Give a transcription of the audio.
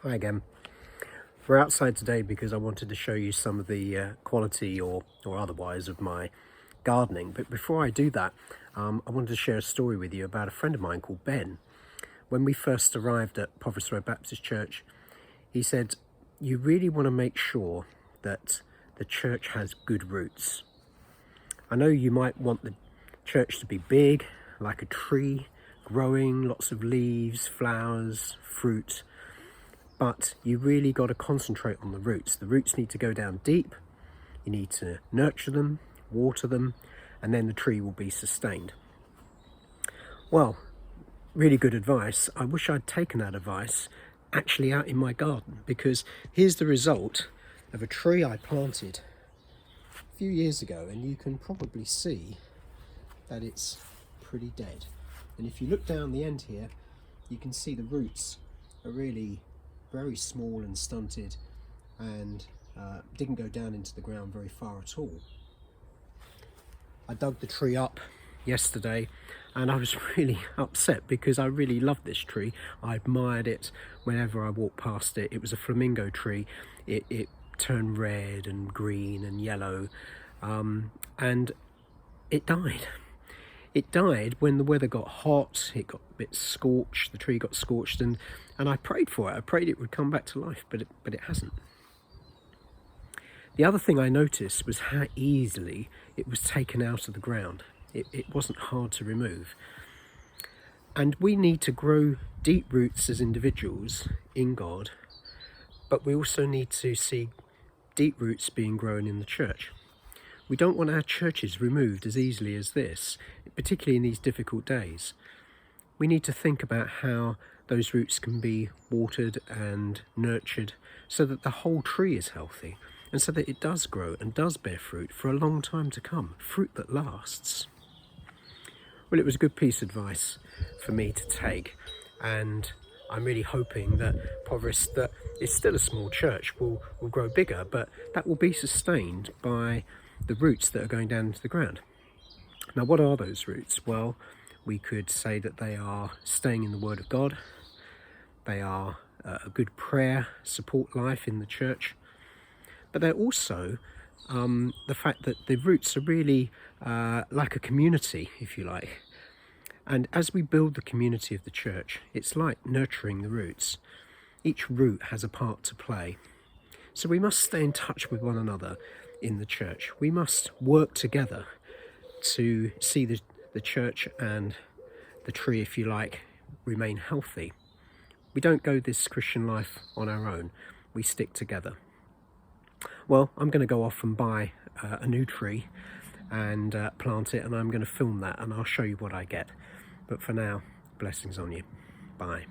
Hi again. We're outside today because I wanted to show you some of the quality or otherwise of my gardening. But before I do that, I wanted to share a story with you about a friend of mine called Ben. When we first arrived at Provost Road Baptist Church, he said, you really want to make sure that the church has good roots. I know you might want the church to be big, like a tree, growing, lots of leaves, flowers, fruit, but you really got to concentrate on the roots. The roots need to go down deep, you need to nurture them, water them, and then the tree will be sustained. Well, really good advice. I wish I'd taken that advice actually out in my garden, because here's the result of a tree I planted a few years ago, and you can probably see that it's pretty dead. And if you look down the end here, you can see the roots are really very small and stunted, and didn't go down into the ground very far at all. I dug the tree up yesterday and I was really upset because I really loved this tree. I admired it whenever I walked past it. It was a flamingo tree. It turned red and green and yellow, and it died. It died when the weather got hot. It got a bit scorched, the tree got scorched, and I prayed for it. I prayed it would come back to life, but it hasn't. The other thing I noticed was how easily it was taken out of the ground. It wasn't hard to remove. And we need to grow deep roots as individuals in God, but we also need to see deep roots being grown in the church. We don't want our churches removed as easily as this, particularly in these difficult days. We need to think about how those roots can be watered and nurtured so that the whole tree is healthy and so that it does grow and does bear fruit for a long time to come, fruit that lasts. Well, it was a good piece of advice for me to take, and I'm really hoping that Provost, that is still a small church, will grow bigger, but that will be sustained by the roots that are going down into the ground. Now, what are those roots? Well, we could say that they are staying in the Word of God. They are a good prayer support life in the church. But they're also the fact that the roots are really like a community, if you like. And as we build the community of the church, it's like nurturing the roots. Each root has a part to play. So we must stay in touch with one another in the church. We must work together to see the church and the tree, if you like, remain healthy. We don't go this Christian life on our own. We stick together. Well, I'm going to go off and buy a new tree and plant it, and I'm going to film that and I'll show you what I get. But for now, blessings on you. Bye.